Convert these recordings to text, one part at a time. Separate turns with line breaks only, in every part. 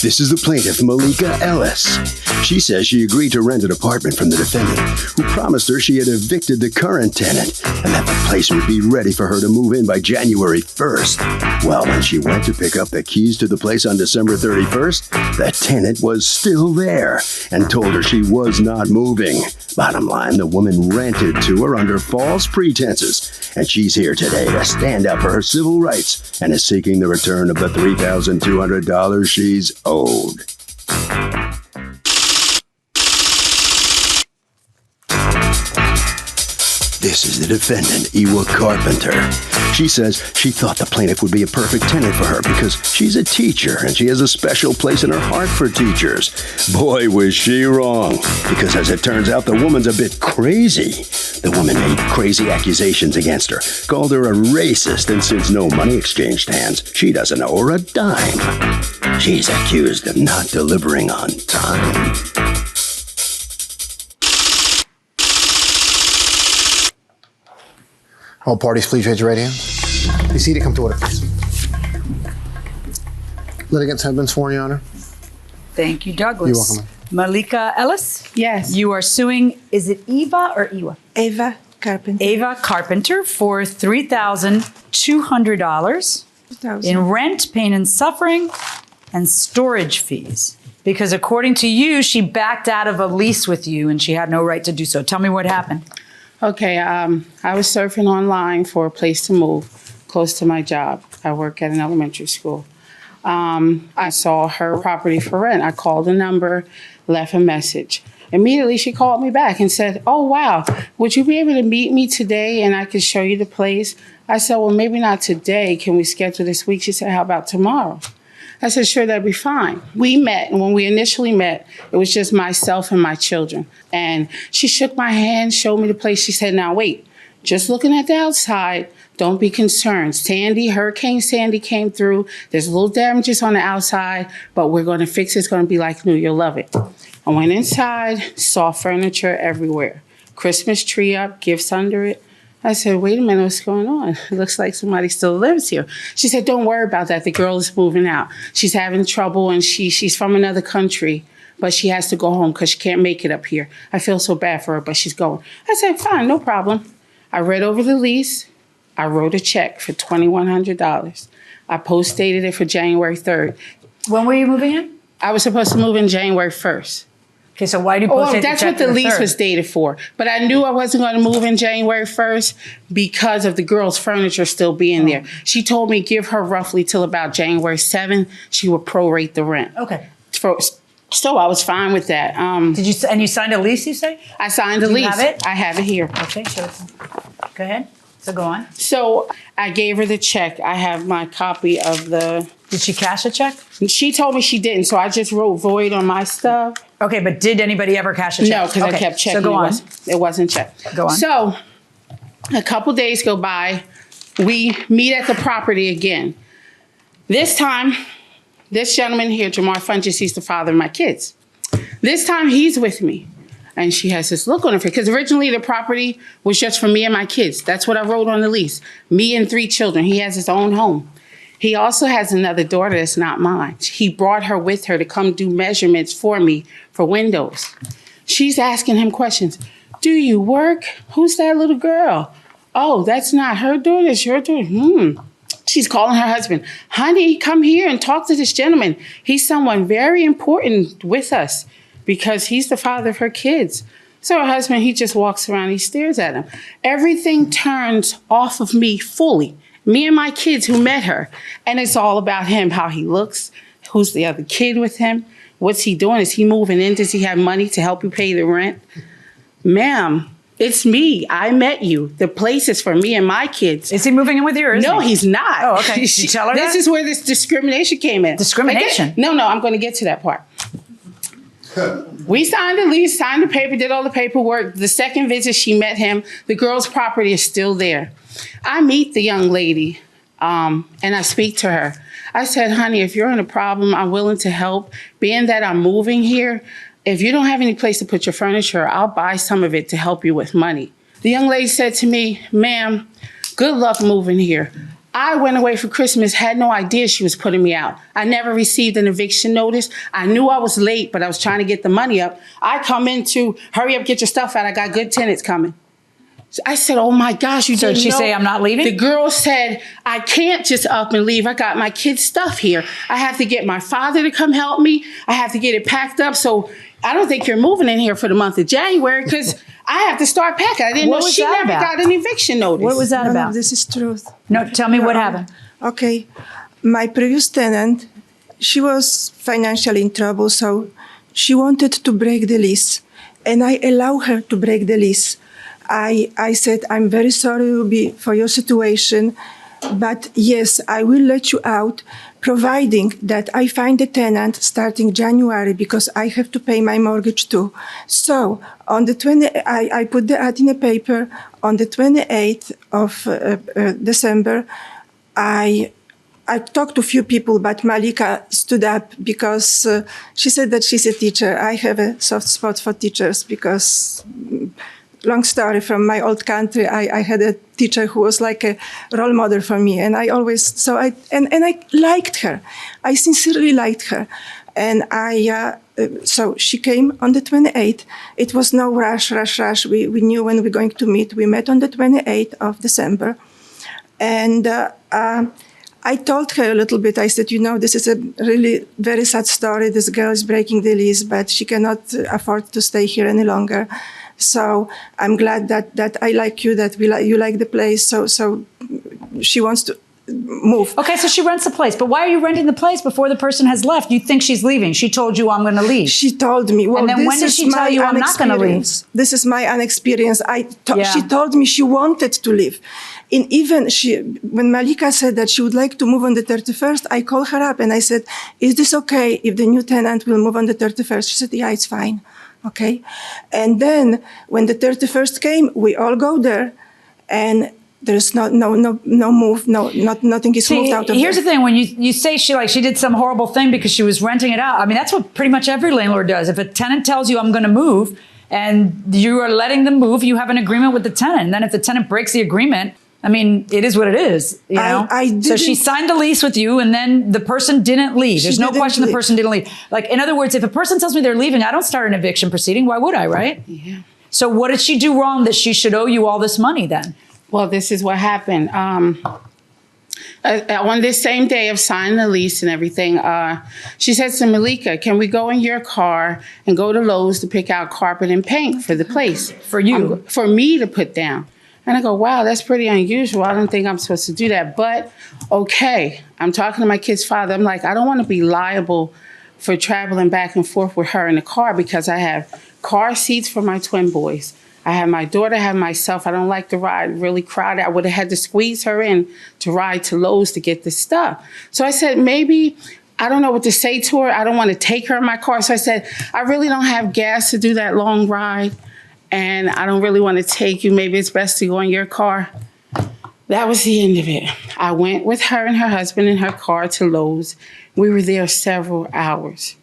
This is the plaintiff, Malika Ellis. She says she agreed to rent an apartment from the defendant, who promised her she had evicted the current tenant and that the place would be ready for her to move in by January 1st. Well, when she went to pick up the keys to the place on December 31st, the tenant was still there and told her she was not moving. Bottom line, the woman rented to her under false pretenses, and she's here today to stand up for her civil rights and is seeking the return of the $3,200 she's owed. This is the defendant, Ewa Carpenter. She says she thought the plaintiff would be a perfect tenant for her because she's a teacher and she has a special place in her heart for teachers. Boy, was she wrong, because as it turns out, the woman's a bit crazy. The woman made crazy accusations against her, called her a racist, and since no money exchanged hands, she doesn't owe her a dime. She's accused of not delivering on time.
All parties, please raise your right hand. Be seated. Come to order, please. Litigants have been sworn, Your Honor.
Thank you, Douglas.
You're welcome.
Malika Ellis?
Yes.
You are suing, is it Eva or Ewa?
Eva Carpenter.
Eva Carpenter for $3,200 in rent, pain and suffering, and storage fees. Because according to you, she backed out of a lease with you and she had no right to do so. Tell me what happened.
Okay, I was surfing online for a place to move close to my job. I work at an elementary school. I saw her property for rent. I called the number, left a message. Immediately, she called me back and said, "Oh, wow, would you be able to meet me today and I could show you the place?" I said, "Well, maybe not today. Can we schedule this week?" She said, "How about tomorrow?" I said, "Sure, that'd be fine." We met, and when we initially met, it was just myself and my children. And she shook my hand, showed me the place. She said, "Now wait, just looking at the outside, don't be concerned. Hurricane Sandy came through. There's little damages on the outside, but we're gonna fix it. It's gonna be like new, you'll love it." I went inside, saw furniture everywhere. Christmas tree up, gifts under it. I said, "Wait a minute, what's going on? It looks like somebody still lives here." She said, "Don't worry about that. The girl is moving out. She's having trouble and she's from another country, but she has to go home because she can't make it up here. I feel so bad for her, but she's going." I said, "Fine, no problem." I read over the lease. I wrote a check for $2,100. I post-dated it for January 3rd.
When were you moving in?
I was supposed to move in January 1st.
Okay, so why do you post it?
That's what the lease was dated for. But I knew I wasn't going to move in January 1st because of the girl's furniture still being there. She told me give her roughly till about January 7th. She would prorate the rent.
Okay.
So I was fine with that.
And you signed a lease, you say?
I signed a lease.
You have it?
I have it here.
Okay, so go ahead. So go on.
So I gave her the check. I have my copy of the...
Did she cash a check?
She told me she didn't, so I just wrote void on my stuff.
Okay, but did anybody ever cash a check?
No, because I kept checking.
So go on.
It wasn't checked.
Go on.
So a couple days go by. We meet at the property again. This time, this gentleman here, Jamar Funches, he's the father of my kids. This time he's with me. And she has this look on her face. Because originally the property was just for me and my kids. That's what I wrote on the lease. Me and 3 children. He has his own home. He also has another daughter that's not mine. He brought her with her to come do measurements for me for windows. She's asking him questions. "Do you work? Who's that little girl? Oh, that's not her daughter, it's your daughter. She's calling her husband. "Honey, come here and talk to this gentleman. He's someone very important with us because he's the father of her kids." So her husband, he just walks around, he stares at him. Everything turns off of me fully. Me and my kids who met her. And it's all about him, how he looks, who's the other kid with him, what's he doing? Is he moving in? Does he have money to help you pay the rent? "Ma'am, it's me. I met you. The place is for me and my kids."
Is he moving in with you or is
No,
he?
he's not.
Oh, okay. Did you tell her
This is where this discrimination came in.
Discrimination?
No, I'm going to get to that part. We signed the lease, signed the paper, did all the paperwork. The second visit, she met him. The girl's property is still there. I meet the young lady and I speak to her. I said, "Honey, if you're in a problem, I'm willing to help. Being that I'm moving here, if you don't have any place to put your furniture, I'll buy some of it to help you with money." The young lady said to me, "Ma'am, good luck moving here. I went away for Christmas, had no idea she was putting me out. I never received an eviction notice. I knew I was late, but I was trying to get the money up. I come in to hurry up, get your stuff out. I got good tenants coming. So I said, oh my gosh, you didn't know.
So did she say, I'm not leaving?
The girl said, I can't just up and leave. I got my kids' stuff here. I have to get my father to come help me. I have to get it packed up. So I don't think you're moving in here for the month of January because I have to start packing. I didn't know she never got an eviction notice.
What was that about?
No, this is truth.
No, tell me what happened.
Okay. My previous tenant, she was financially in trouble, so she wanted to break the lease. And I allow her to break the lease. I said, I'm very sorry for your situation, but yes, I will let you out, providing that I find a tenant starting January because I have to pay my mortgage too. So on the I put the ad in a paper. On the 28th of December, I talked to a few people, but Malika stood up because she said that she's a teacher. I have a soft spot for teachers because, long story, from my old country, I had a teacher who was like a role model for me. And I always, and I liked her. I sincerely liked her. And so she came on the 28th. It was no rush. We knew when we were going to meet. We met on the 28th of December. And I told her a little bit. I said, this is a really very sad story. This girl is breaking the lease, but she cannot afford to stay here any longer. So I'm glad that I like you, that you like the place. So she wants to move.
Okay, so she rents the place. But why are you renting the place before the person has left? You think she's leaving. She told you, I'm going to leave.
She told me. Well,
and then when did she tell you, I'm not going to leave?
This is my inexperience.
Yeah.
She told me she wanted to leave. And even when Malika said that she would like to move on the 31st, I called her up and I said, is this okay if the new tenant will move on the 31st? She said, yeah, it's fine. Okay. And then when the 31st came, we all go there and there's no move, nothing is moved out of
Here's
there.
the thing, when you say she did some horrible thing because she was renting it out. I mean, that's what pretty much every landlord does. If a tenant tells you I'm going to move and you are letting them move, you have an agreement with the tenant. And then if the tenant breaks the agreement, I mean, it is what it is, you know? So she signed the lease with you and then the person didn't leave. There's no question the person didn't leave. Like, in other words, if a person tells me they're leaving, I don't start an eviction proceeding. Why would I, right?
Yeah.
So what did she do wrong that she should owe you all this money then?
Well, this is what happened. On this same day of signing the lease and everything, she said to Malika, can we go in your car and go to Lowe's to pick out carpet and paint for the place?
For you?
For me to put down. And I go, wow, that's pretty unusual. I don't think I'm supposed to do that. But okay, I'm talking to my kid's father. I'm like, I don't want to be liable for traveling back and forth with her in the car because I have car seats for my twin boys. I have my daughter, I have myself. I don't like to ride really crowded. I would have had to squeeze her in to ride to Lowe's to get the stuff. So I said, maybe, I don't know what to say to her. I don't want to take her in my car. So I said, I really don't have gas to do that long ride. And I don't really want to take you. Maybe it's best to go in your car. That was the end of it. I went with her and her husband in her car to Lowe's. We were there several hours.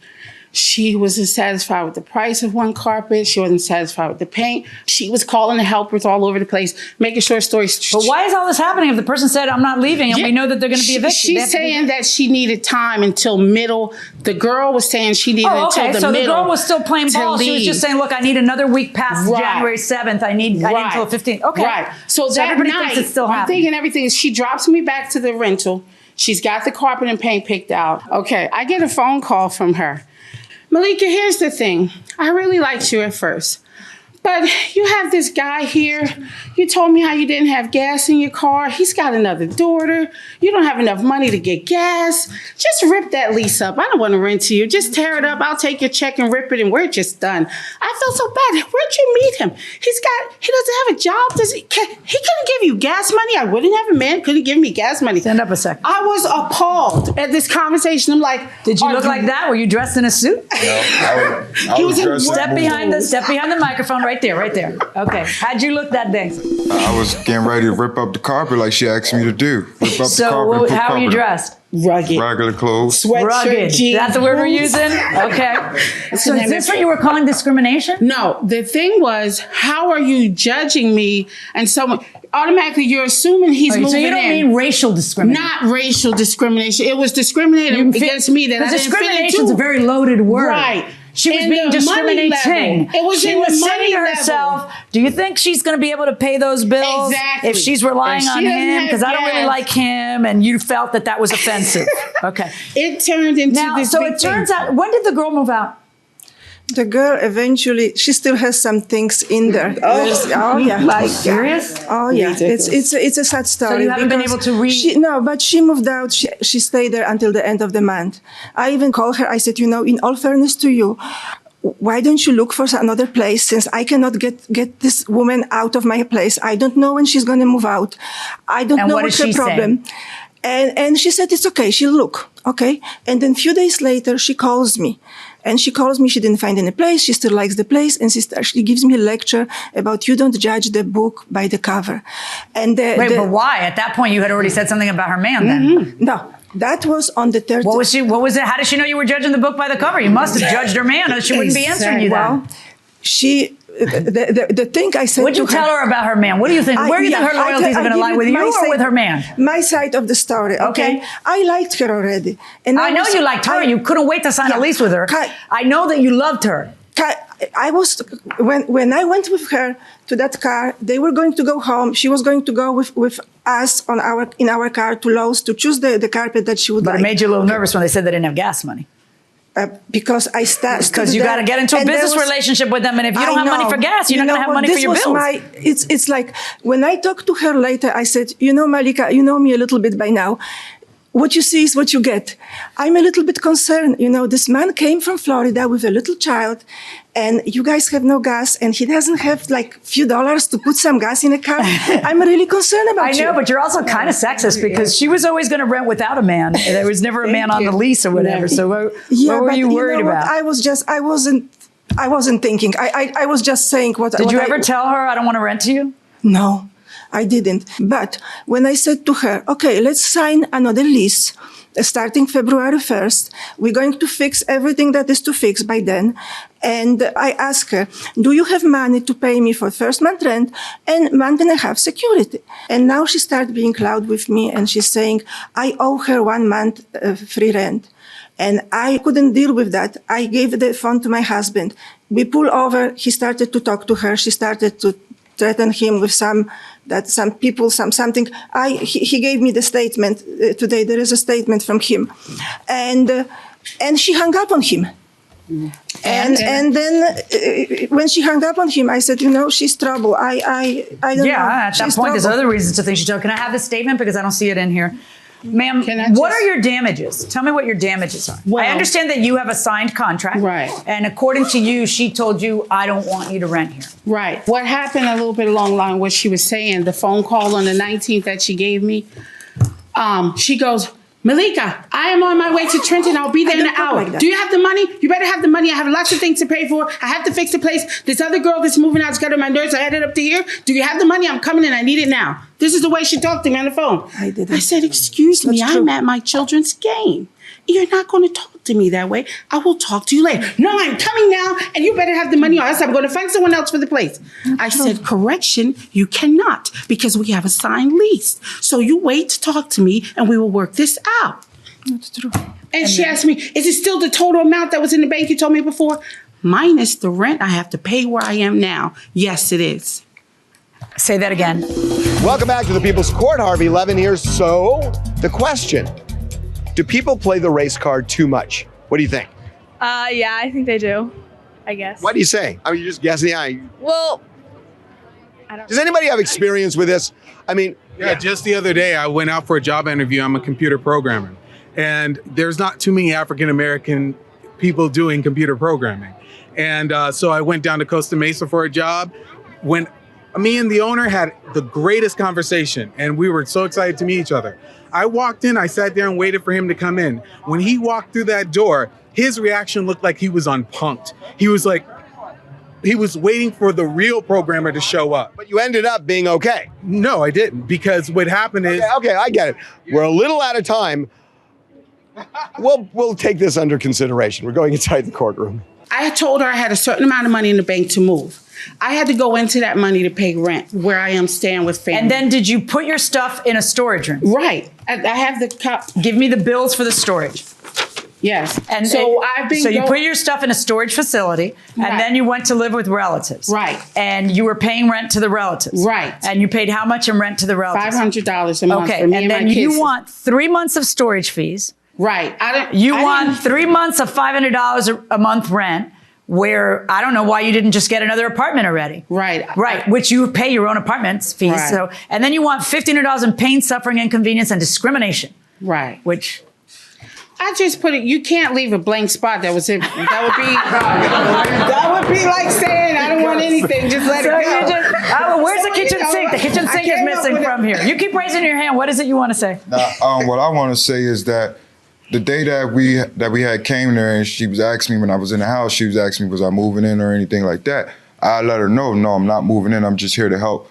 She wasn't satisfied with the price of one carpet. She wasn't satisfied with the paint. She was calling the helpers all over the place, making sure stories.
But why is all this happening if the person said, I'm not leaving, and we know that they're going to be evicted?
She's saying that she needed time until middle. The girl was saying she needed until the middle.
So the girl was still playing ball. She was just saying, look, I need another week past January 7th. I need until the 15th. Okay.
Right. So that
everybody
night,
thinks it's still happening.
I'm thinking everything. She drops me back to the rental. She's got the carpet and paint picked out. Okay. I get a phone call from her. Malika, here's the thing. I really liked you at first. But you have this guy here. You told me how you didn't have gas in your car. He's got another daughter. You don't have enough money to get gas. Just rip that lease up. I don't want to rent to you. Just tear it up. I'll take your check and rip it, and we're just done. I felt so bad. Where'd you meet him? He doesn't have a job. He couldn't give you gas money. I wouldn't have a man. Couldn't give me gas money.
Stand up a second.
I was appalled at this conversation. I'm like,
did you look like that? Were you dressed in a suit?
No, I was dressed
Step behind the microphone right right there, right there. Okay. How'd you look that day?
I was getting ready to rip up the carpet like she asked me to do. Rip up the carpet and put
how are you
carpet
dressed?
Rugged.
Regular clothes.
Sweatshirt,
Rugged.
jeans.
That's the word we're using? Okay. So is this what you were calling discrimination?
No, the thing was, how are you judging me? And so automatically you're assuming he's moving
So you don't
in.
mean racial discrimination?
Not racial discrimination. It was discriminating against me that I didn't fit
discrimination is
into.
a very loaded word.
Right.
She was
And
being
the money
discriminating.
level. It was
she
in
was
the
saying
money
to
level.
herself, do you think she's going to be able to pay those bills
Exactly.
if she's relying
If she
on
doesn't
him?
have
Because I don't really
gas.
like him, and you felt that was offensive. Okay.
It turned into
Now,
this
so
big
it turns
thing.
out, when did the girl move out?
The girl eventually, she still has some things in there. Oh yeah.
Like, serious?
Oh yeah,
Ridiculous.
it's a sad story.
you haven't been
because
able to read-
No, but she moved out. She stayed there until the end of the month. I even called her. I said, in all fairness to you, why don't you look for another place? Since I cannot get this woman out of my place, I don't know when she's going to move out. I don't
And
know
what
what's
did
her
she
problem. And she said, it's okay. She'll look. Okay. And then a few days later, she calls me. And she calls me, she didn't find any place, she still likes the place, and she gives me a lecture about you don't judge the book by the cover. And
Wait, but why? At that point, you had already said something about her man then.
No, that was on the 30th.
What was it? How did she know you were judging the book by the cover? You must have judged her man, or she wouldn't be answering you
Well,
then.
the thing I said
What'd you
to
tell her about her man? What do you think? Where do you think her loyalties are going to lie, with you or with her man?
My side of the story, okay? I liked her already. And
I know you liked her. You couldn't wait to sign a lease with her. I know that you loved her.
I was when I went with her to that car. They were going to go home. She was going to go with us in our car to Lowe's to choose the carpet that she would like.
But it made you a little nervous when they said they didn't have gas money.
Because I started.
Because you got to get into a business relationship with them, and if you don't have money for gas, you're not going to have money for your bills.
It's like when I talked to her later, I said, Malika, you know me a little bit by now. What you see is what you get. I'm a little bit concerned. This man came from Florida with a little child, and you guys have no gas, and he doesn't have like few dollars to put some gas in a car. I'm really concerned about you.
I know, but you're also kind of sexist because she was always going to rent without a man. There was never a man on the lease or whatever. So what were you worried about?
I wasn't thinking. I was just saying what.
Did you ever tell her I don't want to rent to you?
No. I didn't. But when I said to her, okay, let's sign another lease starting February 1st, we're going to fix everything that is to fix by then. And I asked her, do you have money to pay me for first month rent and month and a half security? And now she started being loud with me and she's saying, I owe her 1 month free rent. And I couldn't deal with that. I gave the phone to my husband. We pulled over. He started to talk to her. She started to threaten him with something. He gave me the statement today. There is a statement from him, and she hung up on him. And then when she hung up on him, I said, she's trouble. I don't know.
Yeah, at that point, there's other reasons to think she's trouble. Can I have the statement because I don't see it in here? Ma'am, what are your damages? Tell me what your damages are. Well, I understand that you have a signed contract.
Right.
And according to you, she told you, I don't want you to rent here.
Right. What happened a little bit along the line, what she was saying, the phone call on the 19th that she gave me, she goes, Malika, I am on my way to Trenton. I'll be there in an hour. Like do you have the money? You better have the money. I have lots of things to pay for. I have to fix the place. This other girl that's moving out is got on my nerves. I headed up to here. Do you have the money? I'm coming in. I need it now. This is the way she talked to me on the phone. I said, excuse me, I'm at my children's game. You're not going to talk to me that way. I will talk to you later. No, I'm coming now, and you better have the money, or else I'm going to find someone else for the place. I said, correction, you cannot, because we have a signed lease. So you wait to talk to me, and we will work this out.
That's true.
And she asked me, is it still the total amount that was in the bank you told me before? Minus the rent I have to pay where I am now. Yes, it is.
Say that again.
Welcome back to the People's Court, Harvey Levin here. So, the question, do people play the race card too much? What do you think?
Yeah, I think they do, I guess.
What do you say? I mean, you're just guessing.
Well, I don't
Does anybody have experience with this? I mean,
yeah, just the other day, I went out for a job interview. I'm a computer programmer. And there's not too many African-American people doing computer programming. And so I went down to Costa Mesa for a job. When me and the owner had the greatest conversation, and we were so excited to meet each other. I walked in, I sat there and waited for him to come in. When he walked through that door, his reaction looked like he was unpunked. He was like, He was waiting for the real programmer to show up.
But you ended up being okay.
No, I didn't, because what happened is...
Okay, I get it. We're a little out of time. We'll take this under consideration. We're going inside the courtroom.
I told her I had a certain amount of money in the bank to move. I had to go into that money to pay rent where I am staying with family.
And then did you put your stuff in a storage room?
Right. I have the cup.
Give me the bills for the storage.
Yes.
And
so
you put your stuff in a storage facility, and then you went to live with relatives.
Right.
And you were paying rent to the relatives.
Right.
And you paid how much in rent to the relatives?
$500 a month for me and my
then
kids.
you want 3 months of storage fees.
Right.
You want 3 months of $500 a month rent, where I don't know why you didn't just get another apartment already.
Right.
Right, which you pay your own apartment fees.
Right.
So, and then you want $1,500 in pain, suffering, inconvenience, and discrimination.
Right.
Which...
I just put it, you can't leave a blank spot. That would be like saying I don't want anything, just let it go.
Where's the kitchen sink? The kitchen sink is missing from here. You keep raising your hand. What is it you want to say?
What I want to say is that the day that we had came there and she was asking me when I was in the house, she was asking me, was I moving in or anything like that? I let her know, no, I'm not moving in. I'm just here to help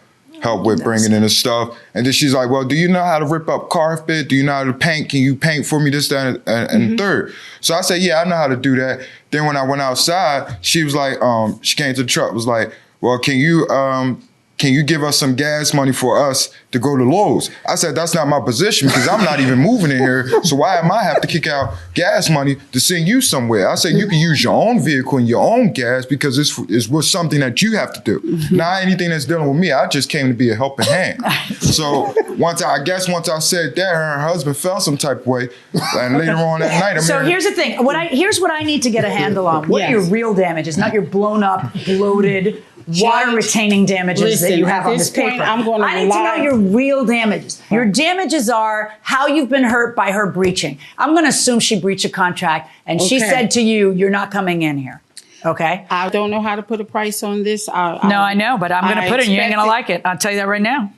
with bringing in the stuff. And then she's like, well, do you know how to rip up carpet? Do you know how to paint? Can you paint for me this, that, and third? So I said, yeah, I know how to do that. Then when I went outside, she was like, she came to the truck, was like, well, can you give us some gas money for us to go to Lowe's? I said, that's not my position because I'm not even moving in here. So why am I have to kick out gas money to send you somewhere? I said, you can use your own vehicle and your own gas because it's something that you have to do. Not anything that's dealing with me. I just came to be a helping hand. So once I said that, her and her husband felt some type of way. And later on that night,
here's the thing. Here's what I need to get a handle on. What are your real damages, not your blown up, bloated, water retaining damages that you have on this paper.
I
need to know your real damages. Your damages are how you've been hurt by her breaching. I'm going to assume she breached a contract and she said to you, you're not coming in here. Okay.
I don't know how to put a price on this.
No, I know, but I'm going to put it and you ain't going to like it. I'll tell you that right now.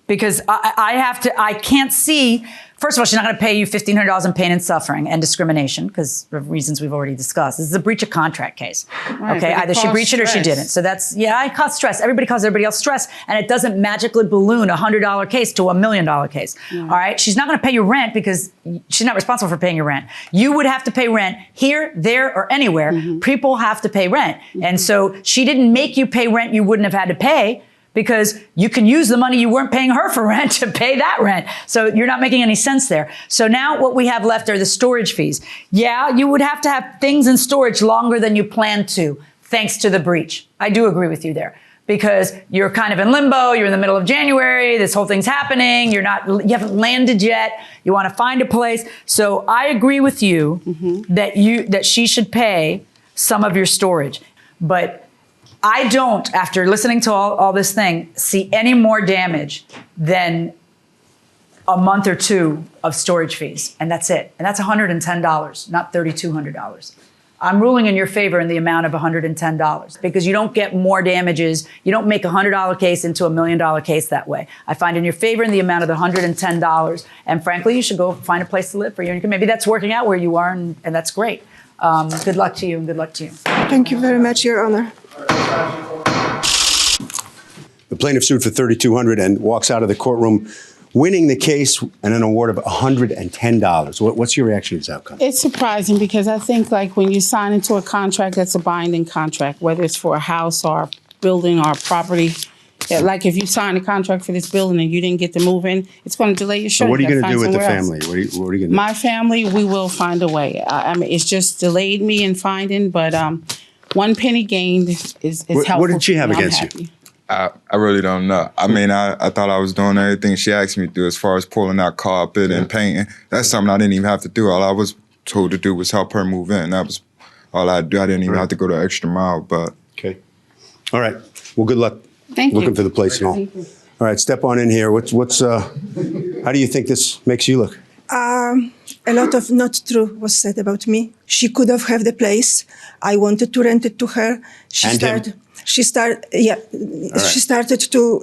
Because I can't see, first of all, she's not going to pay you $1,500 in pain and suffering and discrimination because of reasons we've already discussed. This is a breach of contract case. Right, okay, either she breached it or she didn't. So that's, it caused stress. Everybody causes everybody else stress, and it doesn't magically balloon a $100 case to $1 million case. Yeah. All right, she's not going to pay your rent because she's not responsible for paying your rent. You would have to pay rent here, there, or anywhere. People have to pay rent. And so she didn't make you pay rent you wouldn't have had to pay, because you can use the money you weren't paying her for rent to pay that rent. So you're not making any sense there. So now what we have left are the storage fees. Yeah, you would have to have things in storage longer than you planned to, thanks to the breach. I do agree with you there. Because you're kind of in limbo, you're in the middle of January, this whole thing's happening, you haven't landed yet, you want to find a place. So I agree with you that she should pay some of your storage. But I don't, after listening to all this thing, see any more damage than a month or two of storage fees. And that's it. And that's $110, not $3,200. I'm ruling in your favor in the amount of $110 because you don't get more damages. You don't make a $100 case into $1 million case that way. I find in your favor in the amount of the $110. And frankly, you should go find a place to live for you. And maybe that's working out where you are, and that's great. Good luck to you, and good luck to you.
Thank you very much, Your Honor.
The plaintiff sued for $3,200 and walks out of the courtroom winning the case and an award of $110. What's your reaction to this outcome?
It's surprising because I think when you sign into a contract that's a binding contract, whether it's for a house or a building or a property, like if you sign a contract for this building and you didn't get to move in, it's going to delay your show.
So what are you going to do with the family? What are you going to do?
My family, we will find a way. I mean, it's just delayed me in finding, but one penny gained is helpful.
What did she have against you?
I really don't know. I mean, I thought I was doing everything she asked me to do as far as pulling out carpet and painting. That's something I didn't even have to do. All I was told to do was help her move in. That was all I do. I didn't even have to go the extra mile, but.
Okay. All right. Well, good luck.
Thank you.
Looking for the place and all. All right, step on in here. How do you think this makes you look?
A lot of not true was said about me. She could have had the place. I wanted to rent it to her. She started to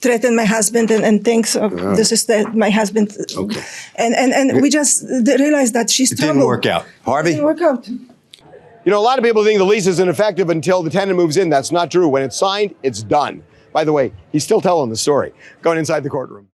threaten my husband and thinks this is my husband. Okay. And we just realized that she's trouble.
It didn't work out. Harvey?
It didn't work out.
You know, a lot of people think the lease isn't effective until the tenant moves in. That's not true. When it's signed, it's done. By the way, he's still telling the story. Going inside the courtroom.